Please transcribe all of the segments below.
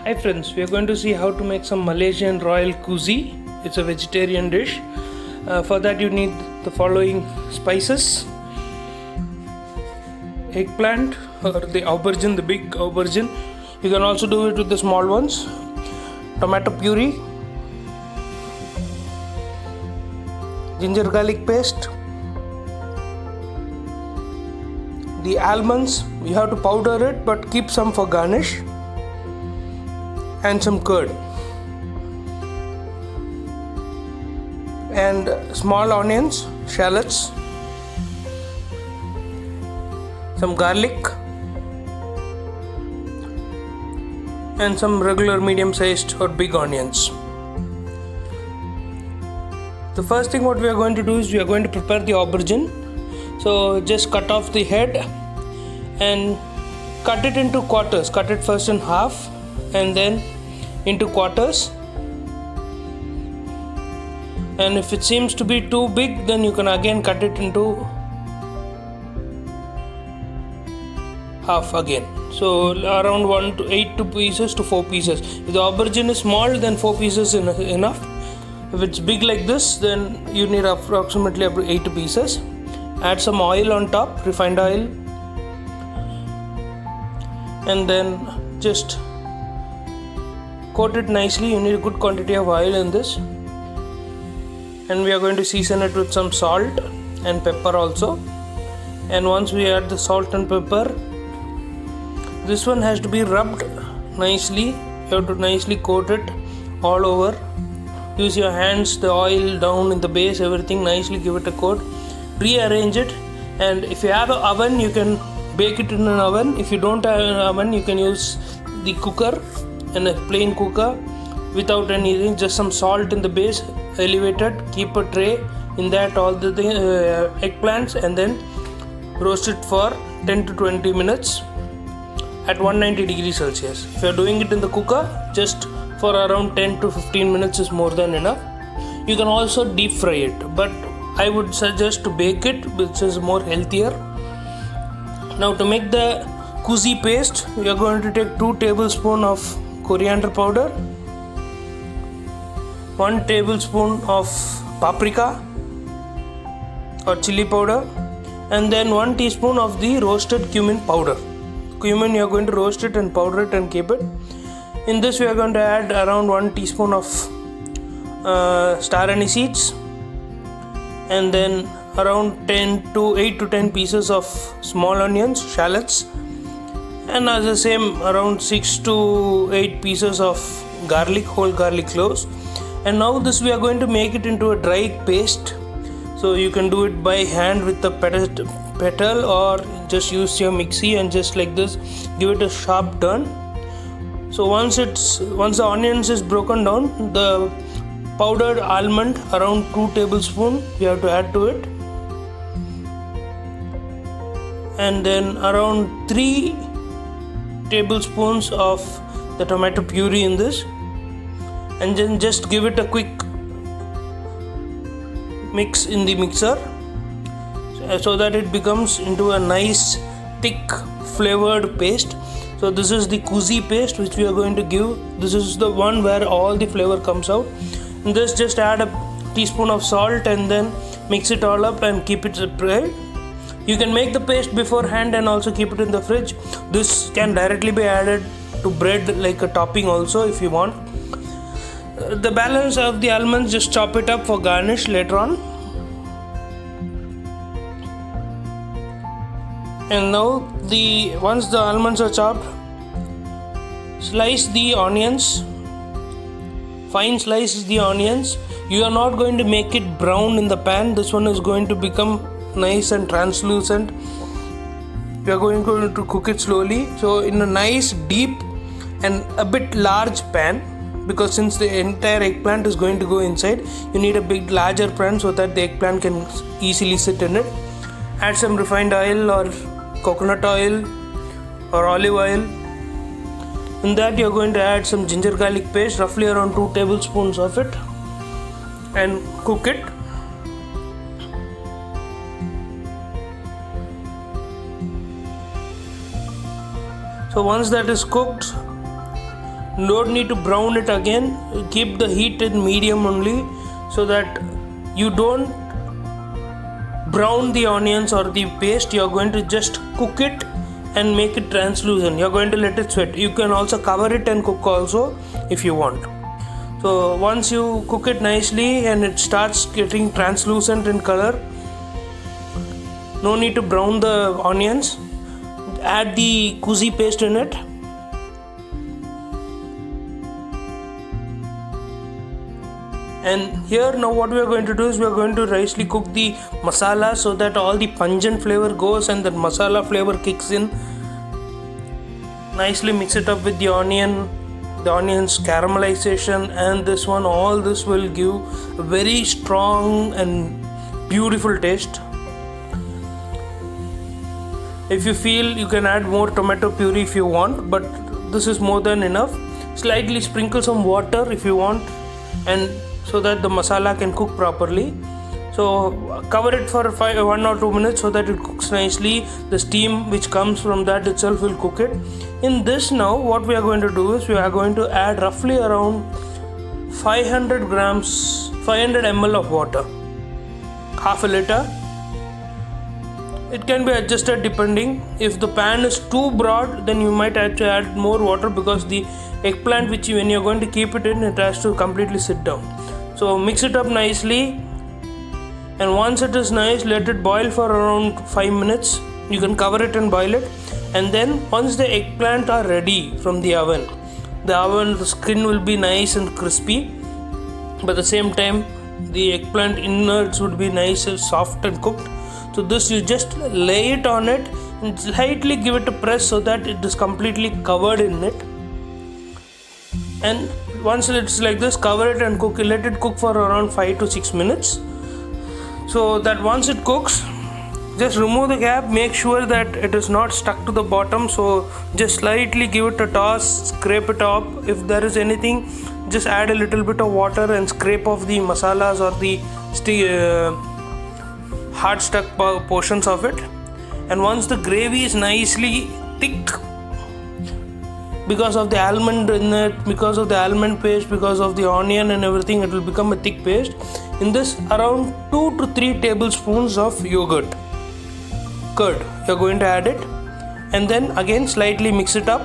Hi friends, we are going to see how to make some Malaysian royal Kuzi. It's a vegetarian dish. For that you need the following spices: eggplant or the aubergine, the big aubergine. You can also do it with the small ones. Tomato puree, ginger garlic paste, the almonds. You have to powder it but keep some for garnish, and some curd, and small onions, shallots, some garlic, and some regular medium sized or big onions. The first thing what we are going to do is we are going to prepare the aubergine. So just cut off the head and cut it into quarters. Cut it first in half and then into quarters, and if it seems to be too big, then you can again cut it into half again. So around 1 to 8 pieces to 4 pieces. If the aubergine is small, then 4 pieces is enough. If it's big like this, then you need approximately 8 pieces. Add some oil on top, refined oil, and then just coat it nicely. You need a good quantity of oil in this, and we are going to season it with some salt and pepper also. And once we add the salt and pepper, this one has to be rubbed nicely. You have to nicely coat it all over. Use your hands, the oil down in the base, everything nicely, give it a coat. Rearrange it, and if you have an oven, you can bake it in an oven. If you don't have an oven, you can use the cooker, and a plain cooker without anything, just some salt in the base, elevated. Keep a tray in that all the eggplants, and then roast it for 10 to 20 minutes at 190 degrees Celsius. If you are doing it in the cooker, just for around 10 to 15 minutes is more than enough. You can also deep fry it, but I would suggest to bake it, which is more healthier. Now to make the Kuzi paste, we are going to take 2 tablespoons of coriander powder, 1 tablespoon of paprika or chili powder, and then 1 teaspoon of the roasted cumin powder. Cumin, you are going to roast it and powder it and keep it. In this we are going to add around 1 teaspoon of star anise seeds, and then around 8 to 10 pieces of small onions, shallots, and as the same around 6 to 8 pieces of garlic, whole garlic cloves. And now this we are going to make it into a dry paste. So you can do it by hand with the petal, or just use your mixie and just like this give it a sharp turn. So once the onions is broken down, the powdered almond around 2 tablespoons we have to add to it, and then around 3 tablespoons of the tomato puree in this, and then just give it a quick mix in the mixer so that it becomes into a nice thick flavored paste. So this is the Kuzi paste which we are going to give. This is the one where all the flavor comes out. In this, just add a teaspoon of salt and then mix it all up and keep it separate. You can make the paste beforehand and also keep it in the fridge. This can directly be added to bread like a topping also if you want. The balance of the almonds, just chop it up for garnish later on. And now once the almonds are chopped, slice the onions. Fine slice the onions. You are not going to make it brown in the pan. This one is going to become nice and translucent. We are going to cook it slowly. So in a nice deep and a bit large pan, because since the entire eggplant is going to go inside, you need a big larger pan so that the eggplant can easily sit in it. Add some refined oil or coconut oil or olive oil. In that you are going to add some ginger garlic paste, roughly around 2 tablespoons of it, and cook it. So once that is cooked, don't need to brown it again. Keep the heat in medium only, so that you don't brown the onions or the paste. You're going to just cook it and make it translucent. You're going to let it sweat. You can also cover it and cook also if you want. So once you cook it nicely and it starts getting translucent in color, no need to brown the onions. Add the Kuzi paste in it. And here now what we are going to do is we are going to nicely cook the masala so that all the pungent flavor goes and the masala flavor kicks in. Nicely mix it up with the onions caramelization and this one. All this will give a very strong and beautiful taste. If you feel, you can add more tomato puree if you want, but this is more than enough. Slightly sprinkle some water if you want, and so that the masala can cook properly. So cover it for 1 or 2 minutes so that it cooks nicely. The steam which comes from that itself will cook it. In this now what we are going to do is we are going to add roughly around 500 ml of water, half a liter. It can be adjusted depending. If the pan is too broad, then you might have to add more water, because the eggplant when you're going to keep it in, it has to completely sit down. So mix it up nicely, and once it is nice, let it boil for around 5 minutes. You can cover it and boil it. And then once the eggplant are ready from the oven, the skin will be nice and crispy, but at the same time the eggplant innards would be nice and soft and cooked. So this, you just lay it on it and slightly give it a press so that it is completely covered in it. And once it's like this, cover it and cook it. Let it cook for around 5 to 6 minutes. So that once it cooks, just remove the cap. Make sure that it is not stuck to the bottom. So just slightly give it a toss, scrape it off. If there is anything, just add a little bit of water and scrape off the masalas or the hard stuck portions of it. And once the gravy is nicely thick, because of the almond in it, because of the almond paste, because of the onion and everything, it will become a thick paste. In this, around 2 to 3 tablespoons of curd, you're going to add it, and then again slightly mix it up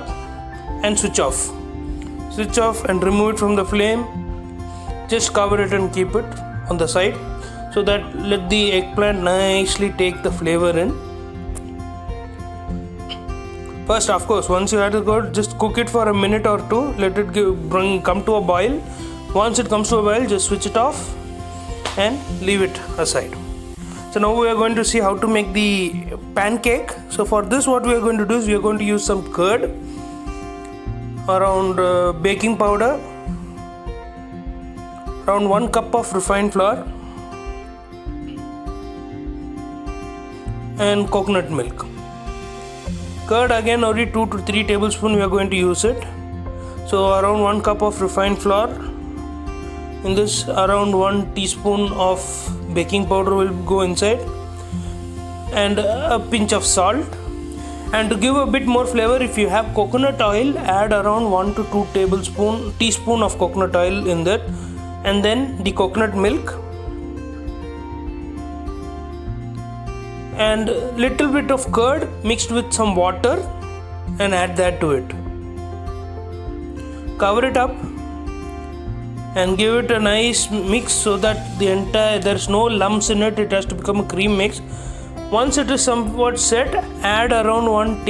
and switch off and remove it from the flame. Just cover it and keep it on the side, so that let the eggplant nicely take the flavor in. First, of course, once you add the curd, just cook it for a minute or two. Let it come to a boil. Once it comes to a boil, just switch it off and leave it aside. So now we are going to see how to make the pancake. So for this, what we are going to do is we are going to use some curd, around baking powder, around 1 cup of refined flour, and coconut milk. Curd, again only 2 to 3 tablespoons we are going to use it. So around 1 cup of refined flour. In this, around 1 teaspoon of baking powder will go inside, and a pinch of salt. And to give a bit more flavor, if you have coconut oil, add around 1 to 2 teaspoon of coconut oil in that, and then the coconut milk, and little bit of curd mixed with some water, and add that to it. Cover it up and give it a nice mix so that there's no lumps in it. It has to become a cream mix. Once it is somewhat set, add around 1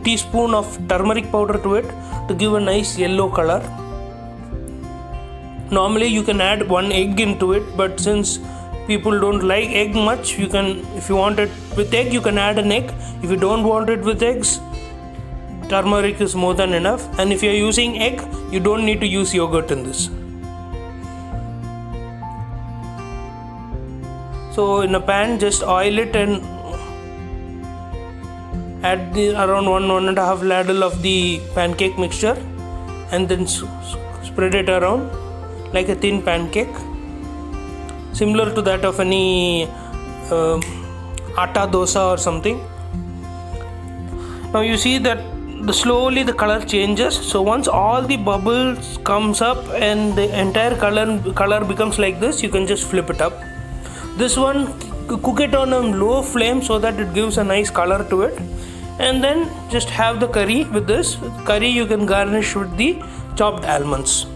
teaspoon of turmeric powder to it to give a nice yellow color. Normally you can add 1 egg into it, but since people don't like egg much, you can, if you want it with egg, you can add an egg. If you don't want it with eggs, turmeric is more than enough. And if you are using egg, you don't need to use yogurt in this. So in a pan, just oil it and add around 1.5 ladle of the pancake mixture, and then spread it around like a thin pancake, similar to that of any atta dosa or something. Now you see that slowly the color changes. So once all the bubbles comes up and the entire color becomes like this, you can just flip it up. This one, cook it on a low flame so that it gives a nice color to it, and then just have the curry. With this curry you can garnish with the chopped almonds.